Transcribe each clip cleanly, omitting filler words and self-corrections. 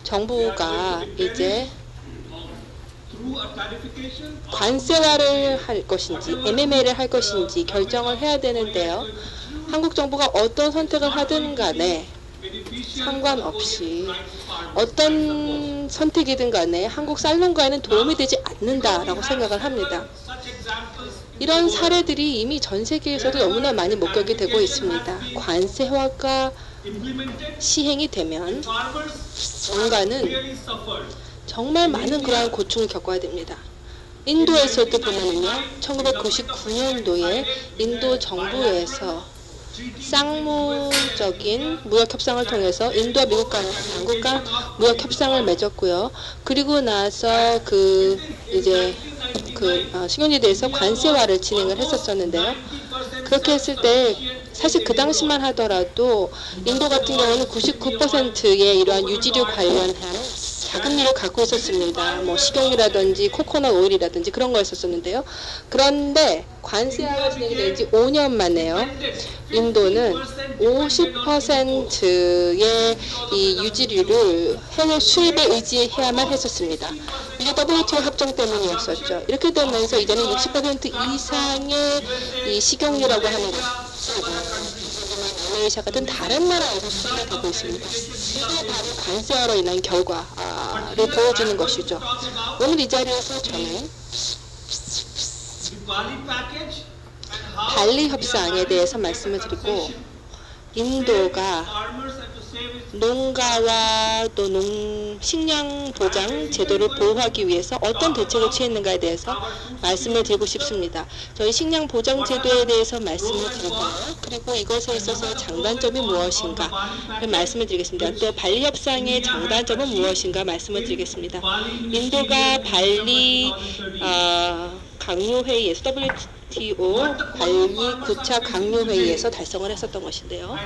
정부가 이제 관세화를 할 것인지 MMA를 할 것인지 결정을 해야 되는데요. 한국 정부가 어떤 선택을 하든 간에 상관없이 어떤 선택이든 간에 한국 쌀농가에는 도움이 되지 않는다라고 생각을 합니다. 이런 사례들이 이미 전 세계에서도 너무나 많이 목격이 되고 있습니다. 관세화가 시행이 되면 농가는 정말 많은 그러한 고충을 겪어야 됩니다. 인도에서도 보면요, 1999년도에 인도 정부에서 쌍무적인 무역협상을 통해서 인도와 미국 간 양국 간 무역협상을 맺었고요. 그리고 나서 식용유에 대해서 관세화를 진행을 했었는데요. 그렇게 했을 때 사실 그 당시만 하더라도 인도 같은 경우는 99%의 이러한 유지류 관련한 자금률을 갖고 있었습니다. 뭐 식용유라든지 코코넛 오일이라든지 그런 거였었는데요. 그런데 관세화가 진행이 된 지 5년 만에요. 인도는 50%의 이 유지류를 해외 수입에 의지해야만 했었습니다. 이게 WTO 협정 때문이었었죠. 이렇게 되면서 이제는 60% 이상의 이 식용유라고 하는 말레이시아 같은 다른 나라에서 수입이 되고 있습니다. 이게 바로 관세화로 인한 결과를 보여주는 것이죠. 오늘 이 자리에서 저는 발리 협상에 대해서 말씀을 드리고 인도가 농가와 또 식량 보장 제도를 보호하기 위해서 어떤 대책을 취했는가에 대해서 말씀을 드리고 싶습니다. 저희 식량 보장 제도에 대해서 말씀을 드렸고요. 그리고 이것에 있어서 장단점이 무엇인가 말씀을 드리겠습니다. 또 발리 협상의 장단점은 무엇인가 말씀을 드리겠습니다. 인도가 발리 강요회의에서 WTO 발리 9차 강요회의에서 달성을 했었던 것인데요.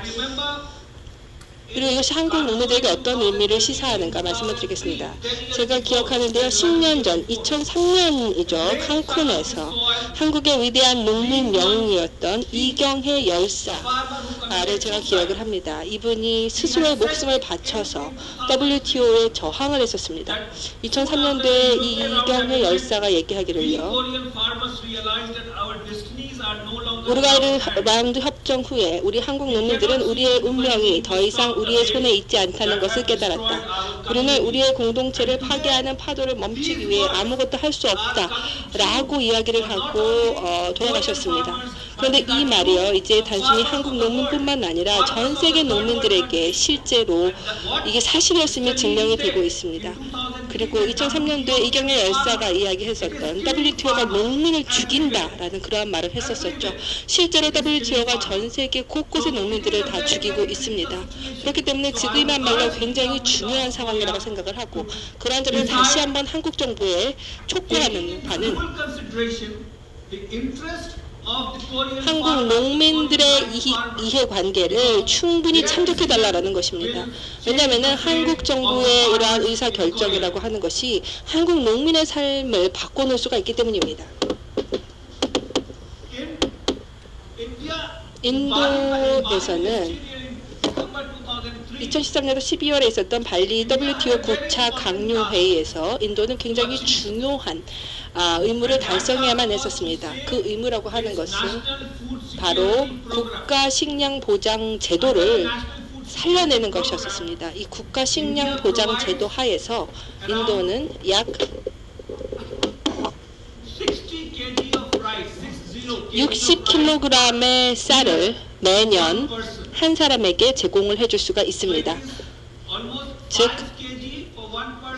그리고 이것이 한국 농민들에게 어떤 의미를 시사하는가 말씀을 드리겠습니다. 제가 기억하는데요. 10년 전 2003년이죠. 칸쿤에서 한국의 위대한 농민 영웅이었던 이경혜 열사를 제가 기억을 합니다. 이분이 스스로의 목숨을 바쳐서 WTO에 저항을 했었습니다. 2003년도에 이 이경혜 열사가 얘기하기를요. 우루과이 라운드 협정 후에 우리 한국 농민들은 우리의 운명이 더 이상 우리의 손에 있지 않다는 것을 깨달았다. 우리는 우리의 공동체를 파괴하는 파도를 멈추기 위해 아무것도 할 수 없다라고 이야기를 하고 돌아가셨습니다. 그런데 이 말이요, 이제 단순히 한국 농민뿐만 아니라 전 세계 농민들에게 실제로 이게 사실이었음이 증명이 되고 있습니다. 그리고 2003년도에 이경혜 열사가 이야기했었던 WTO가 농민을 죽인다라는 그러한 말을 했었었죠. 실제로 WTO가 전 세계 곳곳의 농민들을 다 죽이고 있습니다. 그렇기 때문에 지금이야말로 굉장히 중요한 상황이라고 생각을 하고, 그러한 점을 다시 한번 한국 정부에 촉구하는 바는 한국 농민들의 이해관계를 충분히 참조해달라는 것입니다. 왜냐하면 한국 정부의 이러한 의사결정이라고 하는 것이 한국 농민의 삶을 바꿔놓을 수가 있기 때문입니다. 인도에서는 2013년 12월에 있었던 발리 WTO 9차 강요회의에서 인도는 굉장히 중요한 의무를 달성해야만 했었습니다. 그 의무라고 하는 것은 바로 국가식량보장제도를 살려내는 것이었습니다. 이 국가식량보장제도 하에서 인도는 약 60kg의 쌀을 매년 한 사람에게 제공을 해줄 수가 있습니다. 즉,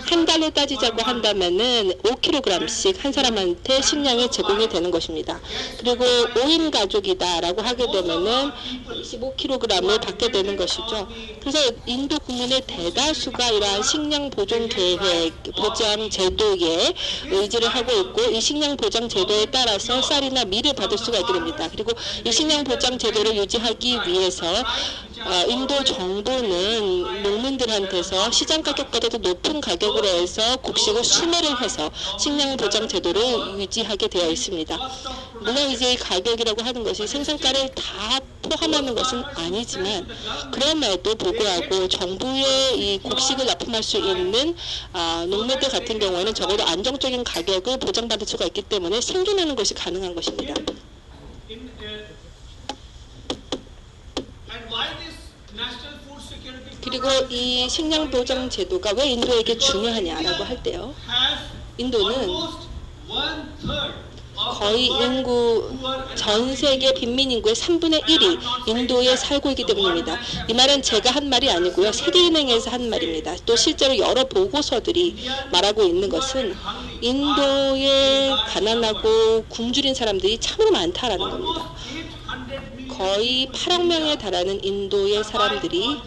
한 달로 따지자고 한다면은 5kg씩 한 사람한테 식량이 제공이 되는 것입니다. 그리고 5인 가족이다라고 하게 되면은 25kg을 받게 되는 것이죠. 그래서 인도 국민의 대다수가 이러한 식량 보존 계획, 보장 제도에 의지를 하고 있고, 이 식량 보장 제도에 따라서 쌀이나 밀을 받을 수가 있게 됩니다. 그리고 이 식량 보장 제도를 유지하기 위해서 인도 정부는 농민들한테서 시장 가격보다도 높은 가격을 가격으로 해서 곡식을 수매를 해서 식량 보장 제도를 유지하게 되어 있습니다. 물론 이제 가격이라고 하는 것이 생산가를 다 포함하는 것은 아니지만 그럼에도 불구하고 정부의 이 곡식을 납품할 수 있는 농민들 같은 경우에는 적어도 안정적인 가격을 보장받을 수가 있기 때문에 생존하는 것이 가능한 것입니다. 그리고 이 식량 보장 제도가 왜 인도에게 중요하냐라고 할 때요. 인도는 거의 인구 전 세계 빈민 인구의 3분의 1이 인도에 살고 있기 때문입니다. 이 말은 제가 한 말이 아니고요. 세계은행에서 한 말입니다. 또 실제로 여러 보고서들이 말하고 있는 것은 인도에 가난하고 굶주린 사람들이 참으로 많다라는 겁니다. 거의 8억 명에 달하는 인도의 사람들이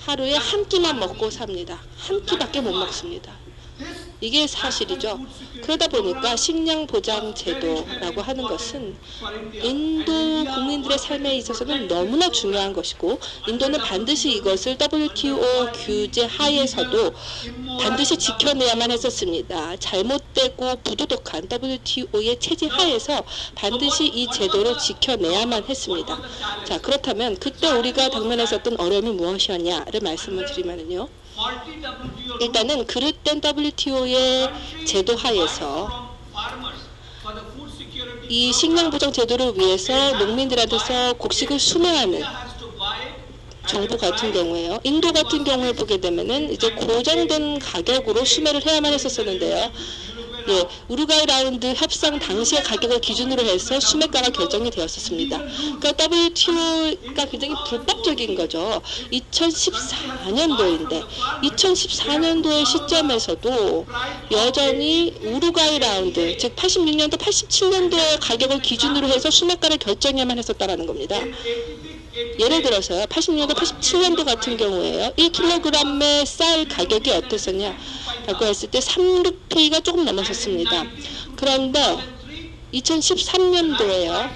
하루에 한 끼만 먹고 삽니다. 한 끼밖에 못 먹습니다. 이게 사실이죠. 그러다 보니까 식량 보장 제도라고 하는 것은 인도 국민들의 삶에 있어서는 너무나 중요한 것이고 인도는 반드시 이것을 WTO 규제 하에서도 반드시 지켜내야만 했었습니다. 잘못되고 부도덕한 WTO의 체제 하에서 반드시 이 제도를 지켜내야만 했습니다. 자, 그렇다면 그때 우리가 당면했었던 어려움이 무엇이었냐를 말씀을 드리면요. 일단은 그릇된 WTO의 제도 하에서 이 식량 보장 제도를 위해서 농민들한테서 곡식을 수매하는 정부 같은 경우에요. 인도 같은 경우에 보게 되면은 이제 고정된 가격으로 수매를 해야만 했었는데요. 예, 우루과이 라운드 협상 당시의 가격을 기준으로 해서 수매가가 결정이 되었었습니다. 그러니까 WTO가 굉장히 불법적인 거죠. 2014년도인데 2014년도의 시점에서도 여전히 우루과이 라운드, 즉 86년도, 87년도의 가격을 기준으로 해서 수매가를 결정해야만 했었다라는 겁니다. 예를 들어서요. 80년도, 87년도 같은 경우에요. 1kg의 쌀 가격이 어땠었냐? 라고 했을 때 3루피가 조금 넘었었습니다. 그런데 2013년도에요.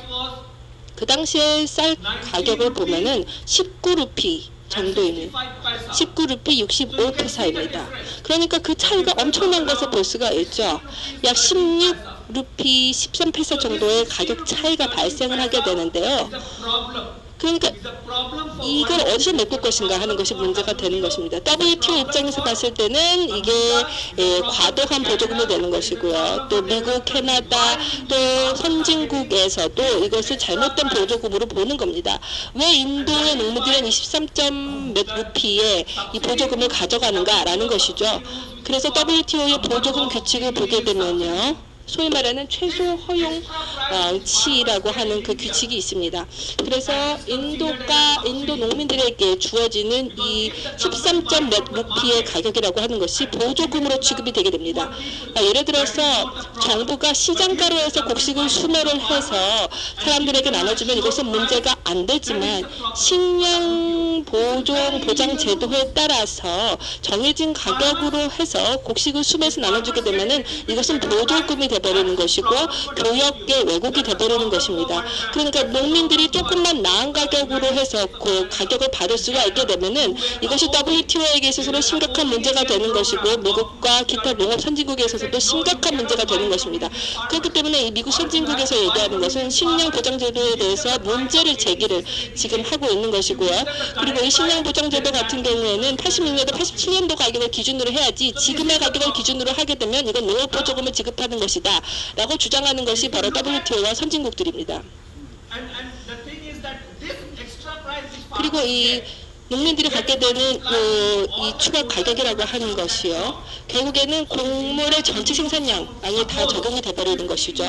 그 당시에 쌀 가격을 보면은 19루피 정도입니다. 19루피 65페사입니다. 그러니까 그 차이가 엄청난 것을 볼 수가 있죠. 약 16루피 13페사 정도의 가격 차이가 발생을 하게 되는데요. 그러니까 이걸 어디서 메꿀 것인가 하는 것이 문제가 되는 것입니다. WTO 입장에서 봤을 때는 이게 과도한 보조금이 되는 것이고요. 또 미국, 캐나다, 또 선진국에서도 이것을 잘못된 보조금으로 보는 겁니다. 왜 인도의 농민들은 23점 몇 루피의 이 보조금을 가져가는가라는 것이죠. 그래서 WTO의 보조금 규칙을 보게 되면요. 소위 말하는 최소 허용치라고 하는 그 규칙이 있습니다. 그래서 인도 농민들에게 주어지는 이 13점 몇 루피의 가격이라고 하는 것이 보조금으로 취급이 되게 됩니다. 예를 들어서 정부가 시장가로 해서 곡식을 수매를 해서 사람들에게 나눠주면 이것은 문제가 안 되지만 식량 보장 제도에 따라서 정해진 가격으로 해서 곡식을 수매해서 나눠주게 되면은 이것은 보조금이 되버리는 것이고 교역의 왜곡이 되버리는 것입니다. 그러니까 농민들이 조금만 나은 가격으로 해서 그 가격을 받을 수가 있게 되면은 이것이 WTO에게 있어서는 심각한 문제가 되는 것이고 미국과 기타 농업 선진국에 있어서도 심각한 문제가 되는 것입니다. 그렇기 때문에 이 미국 선진국에서 얘기하는 것은 식량 보장 제도에 대해서 문제를 제기를 지금 하고 있는 것이고요. 그리고 이 식량 보장 제도 같은 경우에는 86년도, 87년도 가격을 기준으로 해야지 지금의 가격을 기준으로 하게 되면 이건 농업 보조금을 지급하는 것이다 라고 주장하는 것이 바로 WTO와 선진국들입니다. 그리고 이 농민들이 갖게 되는 이 추가 가격이라고 하는 것이요. 결국에는 곡물의 전체 생산량이 다 적용이 돼버리는 것이죠.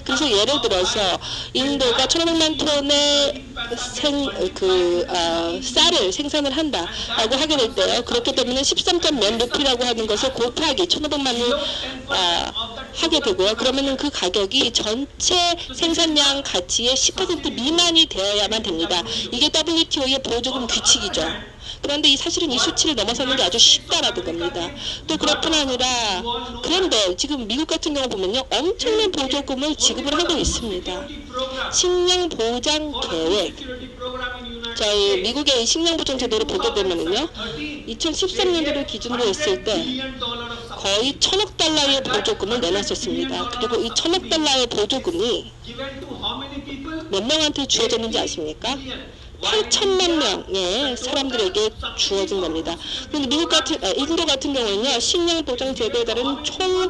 그래서 예를 들어서 인도가 1,500만 톤의 쌀을 생산을 한다라고 하게 될 때요. 그렇게 되면 13점 몇 루피라고 하는 것을 곱하기 1,500만을 하게 되고요. 그러면은 그 가격이 전체 생산량 가치의 10% 미만이 되어야만 됩니다. 이게 WTO의 보조금 규칙이죠. 그런데 사실은 이 수치를 넘어서는 게 아주 쉽다라는 겁니다. 또 그뿐 아니라 그런데 지금 미국 같은 경우 보면요. 엄청난 보조금을 지급을 하고 있습니다. 식량 보장 계획. 저희 미국의 식량 보장 제도를 보게 되면요. 2013년도를 기준으로 했을 때 거의 1,000억 달러의 보조금을 내놨었습니다. 그리고 이 1,000억 달러의 보조금이 몇 명한테 주어졌는지 아십니까? 8천만 명의 사람들에게 주어진 겁니다. 그런데 인도 같은 경우는요, 식량보장제도에 따른 총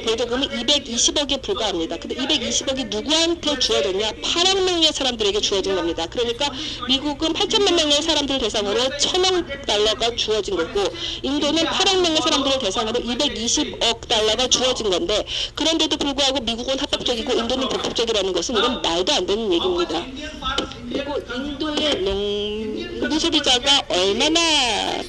보조금이 220억에 불과합니다. 근데 220억이 누구한테 주어졌냐? 8억 명의 사람들에게 주어진 겁니다. 그러니까 미국은 8천만 명의 사람들을 대상으로 1,000억 달러가 주어진 거고, 인도는 8억 명의 사람들을 대상으로 220억 달러가 주어진 건데, 그런데도 불구하고 미국은 합법적이고 인도는 불법적이라는 것은 이건 말도 안 되는 얘기입니다. 그리고 인도의 농무소비자가 얼마나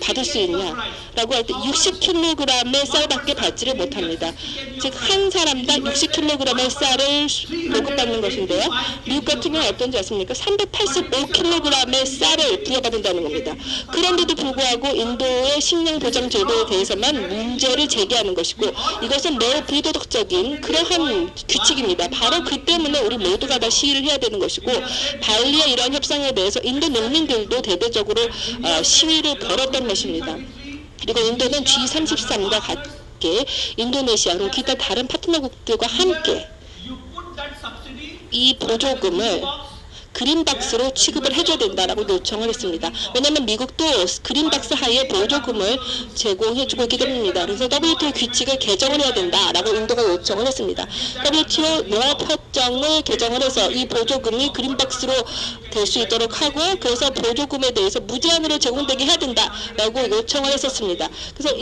받을 수 있냐라고 할 때 60kg의 쌀밖에 받지를 못합니다. 즉 한 사람당 60kg의 쌀을 보급받는 것인데요. 미국 같은 경우는 어떤지 아십니까? 385kg의 쌀을 부여받는다는 겁니다. 그런데도 불구하고 인도의 식량보장제도에 대해서만 문제를 제기하는 것이고, 이것은 매우 비도덕적인 그러한 규칙입니다. 바로 그 때문에 우리 모두가 다 시위를 해야 되는 것이고, 발리의 이러한 협상에 대해서 인도 농민들도 대대적으로 시위를 벌였던 것입니다. 그리고 인도는 G33과 같게 인도네시아 그리고 기타 다른 파트너국들과 함께 이 보조금을 그린박스로 취급을 해줘야 된다라고 요청을 했습니다. 왜냐하면 미국도 그린박스 하에 보조금을 제공해주고 있기 때문입니다. 그래서 WTO 규칙을 개정을 해야 된다라고 인도가 요청을 했습니다. WTO 농업협정을 개정을 해서 이 보조금이 그린박스로 될 수 있도록 하고, 그래서 보조금에 대해서 무제한으로 제공되게 해야 된다라고 요청을 했었습니다. 그래서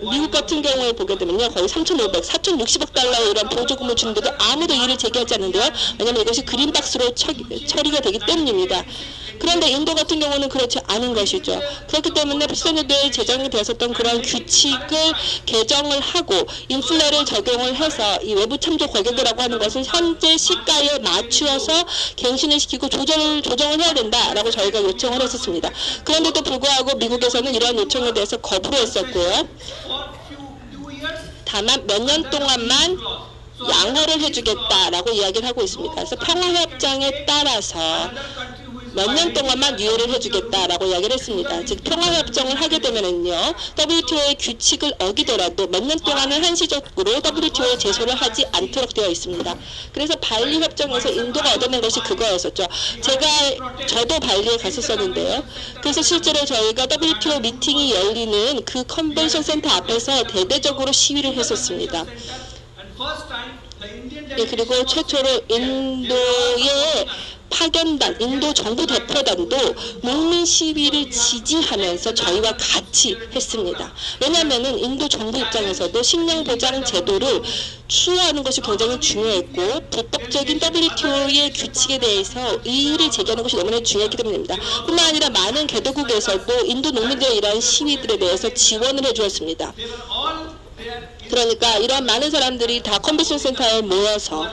미국 같은 경우에 보게 되면요, 거의 3,500, 4,060억 달러의 이런 보조금을 주는데도 아무도 이를 제기하지 않는데요. 왜냐하면 이것이 그린박스로 처리가 되기 때문입니다. 그런데 인도 같은 경우는 그렇지 않은 것이죠. 그렇기 때문에 80년대에 제정이 되었었던 그런 규칙을 개정을 하고 인플레를 적용을 해서 이 외부 참조 가격이라고 하는 것을 현재 시가에 맞추어서 갱신을 시키고 조정을 해야 된다라고 저희가 요청을 했었습니다. 그런데도 불구하고 미국에서는 이러한 요청에 대해서 거부를 했었고요. 다만 몇 년 동안만 양호를 해주겠다라고 이야기를 하고 있습니다. 그래서 평화협정에 따라서 몇 년 동안만 유예를 해주겠다라고 이야기를 했습니다. 즉 평화협정을 하게 되면은요, WTO의 규칙을 어기더라도 몇 년 동안은 한시적으로 WTO에 제소를 하지 않도록 되어 있습니다. 그래서 발리 협정에서 인도가 얻어낸 것이 그거였었죠. 저도 발리에 갔었었는데요. 그래서 실제로 저희가 WTO 미팅이 열리는 그 컨벤션 센터 앞에서 대대적으로 시위를 했었습니다. 예, 그리고 최초로 인도의 파견단, 인도 정부 대표단도 농민 시위를 지지하면서 저희와 같이 했습니다. 왜냐하면 인도 정부 입장에서도 식량보장 제도를 수호하는 것이 굉장히 중요했고, 불법적인 WTO의 규칙에 대해서 이의를 제기하는 것이 너무나 중요했기 때문입니다. 뿐만 아니라 많은 개도국에서도 인도 농민들의 이러한 시위들에 대해서 지원을 해주었습니다. 그러니까 이런 많은 사람들이 다 컨벤션 센터에 모여서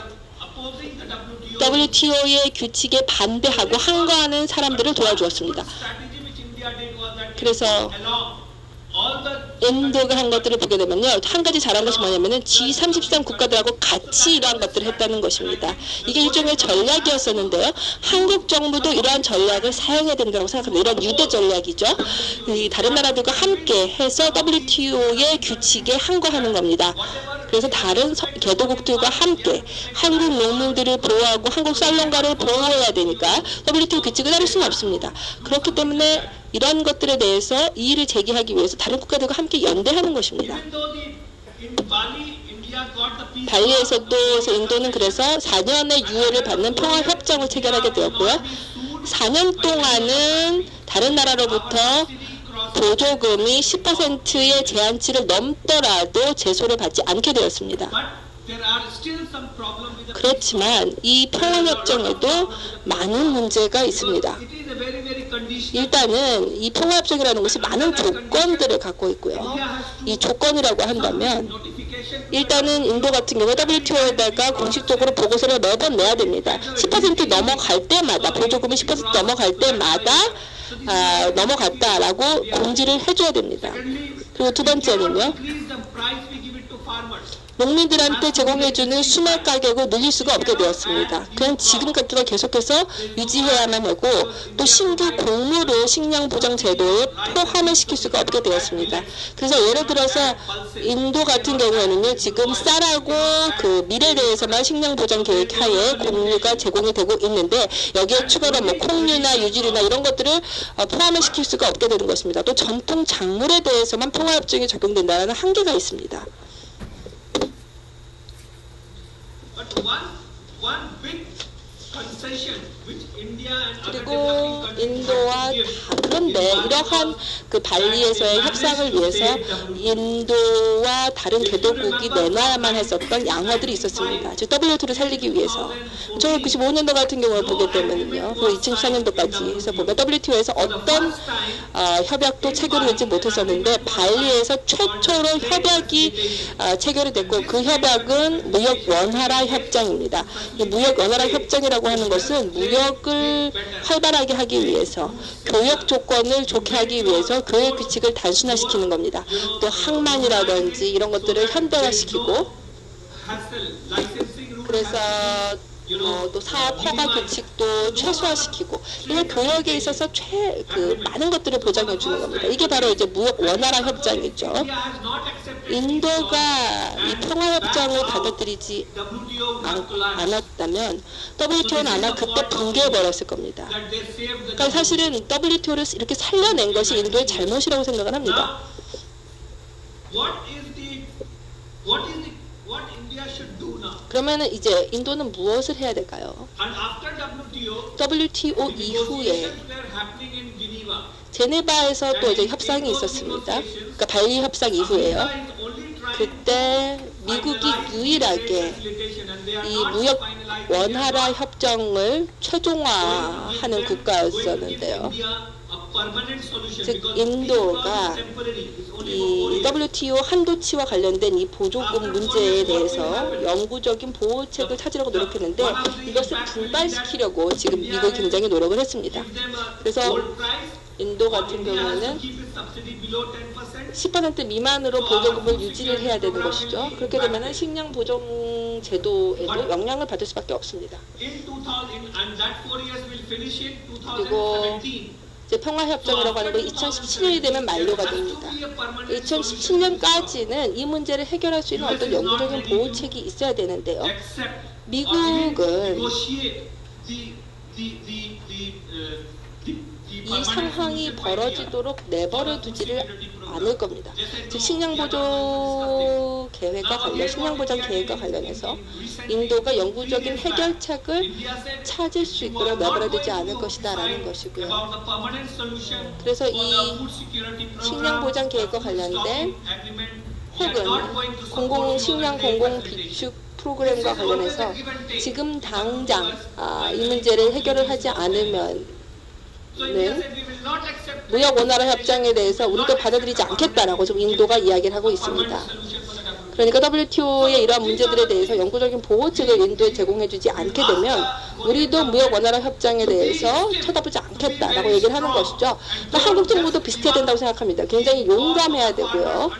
WTO의 규칙에 반대하고 항거하는 사람들을 도와주었습니다. 그래서 인도가 한 것들을 보게 되면요, 한 가지 잘한 것이 뭐냐면은 G33 국가들하고 같이 이러한 것들을 했다는 것입니다. 이게 일종의 전략이었었는데요. 한국 정부도 이러한 전략을 사용해야 된다고 생각합니다. 이런 유대 전략이죠. 다른 나라들과 함께 해서 WTO의 규칙에 항거하는 겁니다. 그래서 다른 개도국들과 함께 한국 농민들을 보호하고 한국 쌀농가를 보호해야 되니까 WTO 규칙을 따를 수는 없습니다. 그렇기 때문에 이런 것들에 대해서 이의를 제기하기 위해서 다른 국가들과 함께 연대하는 것입니다. 발리에서도 인도는 그래서 4년의 유예를 받는 평화협정을 체결하게 되었고요. 4년 동안은 다른 나라로부터 보조금이 10%의 제한치를 넘더라도 제소를 받지 않게 되었습니다. 그렇지만 이 평화협정에도 많은 문제가 있습니다. 일단은 이 평화협정이라는 것이 많은 조건들을 갖고 있고요. 이 조건이라고 한다면 일단은 인도 같은 경우 WTO에다가 공식적으로 보고서를 매번 내야 됩니다. 10% 넘어갈 때마다, 보조금이 10% 넘어갈 때마다 넘어갔다라고 공지를 해줘야 됩니다. 그리고 두 번째는요, 농민들한테 제공해주는 수납 가격을 늘릴 수가 없게 되었습니다. 그냥 지금 같은 계속해서 유지해야만 하고 또 신규 곡물을 식량보장 제도에 포함을 시킬 수가 없게 되었습니다. 그래서 예를 들어서 인도 같은 경우에는요, 지금 쌀하고 그 밀에 대해서만 식량보장 계획 하에 곡류가 제공이 되고 있는데 여기에 추가로 뭐 콩류나 유지류나 이런 것들을 포함을 시킬 수가 없게 되는 것입니다. 또 전통 작물에 대해서만 평화협정이 적용된다는 한계가 있습니다. 그리고 인도와 그런데 이러한 그 발리에서의 협상을 위해서 인도와 다른 개도국이 내놔야만 했었던 양화들이 있었습니다. 즉 WTO를 살리기 위해서 1995년도 같은 경우를 보게 되면요, 그 2014년도까지 해서 보면 WTO에서 어떤 협약도 체결되지 못했었는데 발리에서 최초로 협약이 체결이 됐고 그 협약은 무역 원활화 협정입니다. 이 무역 원활화 협정이라고 하는 것은 무역을 활발하게 하기 위해서 교역 조건을 좋게 하기 위해서 교역 규칙을 단순화시키는 겁니다. 또 항만이라든지 이런 것들을 현대화시키고 그래서 또 사업 허가 규칙도 최소화시키고 이런 교역에 있어서 많은 것들을 보장해 주는 겁니다. 이게 바로 이제 무역 원활화 협정이죠. 인도가 이 평화 협정을 받아들이지 않았다면 WTO는 아마 그때 붕괴해 버렸을 겁니다. 그러니까 사실은 WTO를 이렇게 살려낸 것이 인도의 잘못이라고 생각을 합니다. 그러면은 이제 인도는 무엇을 해야 될까요? WTO 이후에 제네바에서 또 이제 협상이 있었습니다. 그러니까 발리 협상 이후에요. 그때 미국이 유일하게 이 무역 원활화 협정을 최종화하는 국가였었는데요. 즉 인도가 이 WTO 한도치와 관련된 이 보조금 문제에 대해서 영구적인 보호책을 찾으려고 노력했는데 이것을 불발시키려고 지금 미국이 굉장히 노력을 했습니다. 그래서 인도 같은 경우에는 10% 미만으로 보조금을 유지를 해야 되는 것이죠. 그렇게 되면 식량 보존 제도에도 영향을 받을 수밖에 없습니다. 그리고 이제 평화협정이라고 하는 건 2017년이 되면 만료가 됩니다. 2017년까지는 이 문제를 해결할 수 있는 어떤 영구적인 보호책이 있어야 되는데요. 미국은 이 상황이 벌어지도록 내버려 두지를 않을 겁니다. 즉 식량보조 식량보장 계획과 관련해서 인도가 영구적인 해결책을 찾을 수 있도록 내버려 두지 않을 것이다 라는 것이고요. 그래서 이 식량보장 계획과 관련된 혹은 식량 공공 비축 프로그램과 관련해서 지금 당장 이 문제를 해결을 하지 않으면 무역 원활화 협정에 대해서 우리도 받아들이지 않겠다라고 지금 인도가 이야기를 하고 있습니다. 그러니까 WTO의 이러한 문제들에 대해서 영구적인 보호책을 인도에 제공해주지 않게 되면 우리도 무역 원활화 협정에 대해서 쳐다보지 않겠다라고 얘기를 하는 것이죠. 한국 정부도 비슷해야 된다고 생각합니다. 굉장히 용감해야 되고요.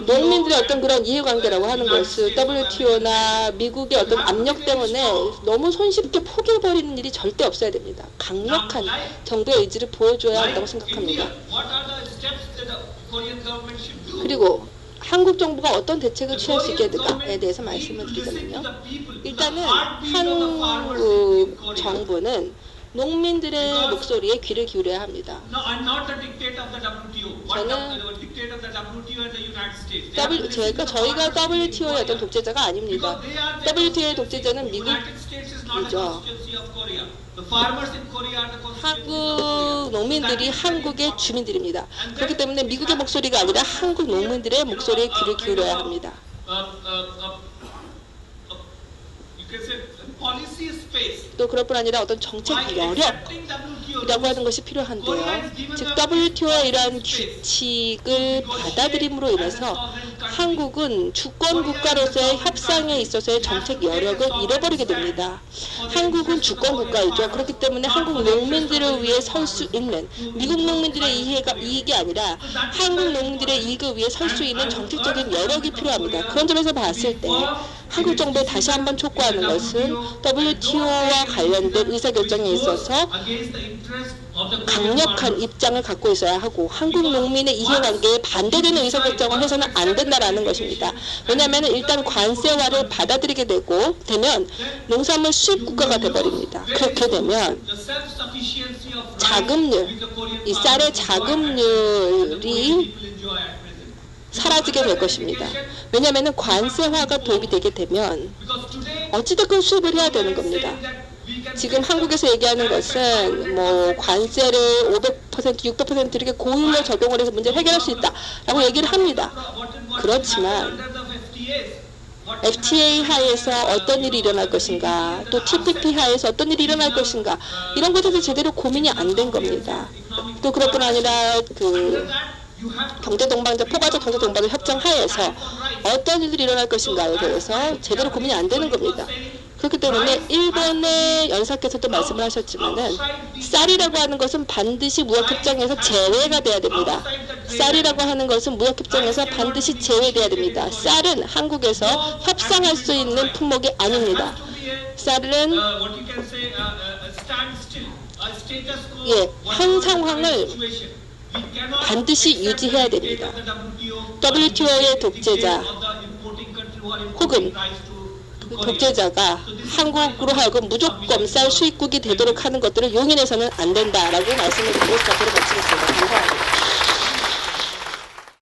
농민들의 어떤 그런 이해관계라고 하는 것을 WTO나 미국의 어떤 압력 때문에 너무 손쉽게 포기해버리는 일이 절대 없어야 됩니다. 강력한 정부의 의지를 보여줘야 한다고 생각합니다. 그리고 한국 정부가 어떤 대책을 취할 수 있겠는가에 대해서 말씀을 드리자면요. 일단은 한국 정부는 농민들의 목소리에 귀를 기울여야 합니다. 저희가 WTO의 어떤 독재자가 아닙니다. WTO의 독재자는 미국이죠. 한국 농민들이 한국의 주민들입니다. 그렇기 때문에 미국의 목소리가 아니라 한국 농민들의 목소리에 귀를 기울여야 합니다. 또 그럴 뿐 아니라 어떤 정책 여력이라고 하는 것이 필요한데요. 즉 WTO의 이러한 규칙을 받아들임으로 인해서 한국은 주권 국가로서의 협상에 있어서의 정책 여력을 잃어버리게 됩니다. 한국은 주권 국가이죠. 그렇기 때문에 한국 농민들을 위해 설 수 있는, 미국 농민들의 이익이 아니라 한국 농민들의 이익을 위해 설 수 있는 정책적인 여력이 필요합니다. 그런 점에서 봤을 때 한국 정부에 다시 한번 촉구하는 것은 WTO와 관련된 의사결정에 있어서 강력한 입장을 갖고 있어야 하고, 한국 농민의 이해관계에 반대되는 의사결정을 해서는 안 된다라는 것입니다. 왜냐하면 일단 관세화를 받아들이게 되면 농산물 수입 국가가 되어버립니다. 그렇게 되면 자금률, 이 쌀의 자금률이 사라지게 될 것입니다. 왜냐하면 관세화가 도입이 되게 되면 어찌됐건 수입을 해야 되는 겁니다. 지금 한국에서 얘기하는 것은 뭐 관세를 500%, 600% 이렇게 고율로 적용을 해서 문제를 해결할 수 있다라고 얘기를 합니다. 그렇지만 FTA 하에서 어떤 일이 일어날 것인가, 또 TPP 하에서 어떤 일이 일어날 것인가, 이런 것에 대해서 제대로 고민이 안 된 겁니다. 또 그것뿐 아니라 경제동반자, 포괄적 경제동반자 협정 하에서 어떤 일들이 일어날 것인가에 대해서 제대로 고민이 안 되는 겁니다. 그렇기 때문에 일본의 연사께서도 말씀을 하셨지만은 쌀이라고 하는 것은 반드시 무역협정에서 제외가 돼야 됩니다. 쌀이라고 하는 것은 무역협정에서 반드시 제외돼야 됩니다. 쌀은 한국에서 협상할 수 있는 품목이 아닙니다. 쌀은 현 상황을 반드시 유지해야 됩니다. WTO의 독재자 혹은 독재자가 한국으로 하여금 무조건 쌀 수입국이 되도록 하는 것들을 용인해서는 안 된다라고 말씀을 드리고 스타트를 마치겠습니다. 감사합니다.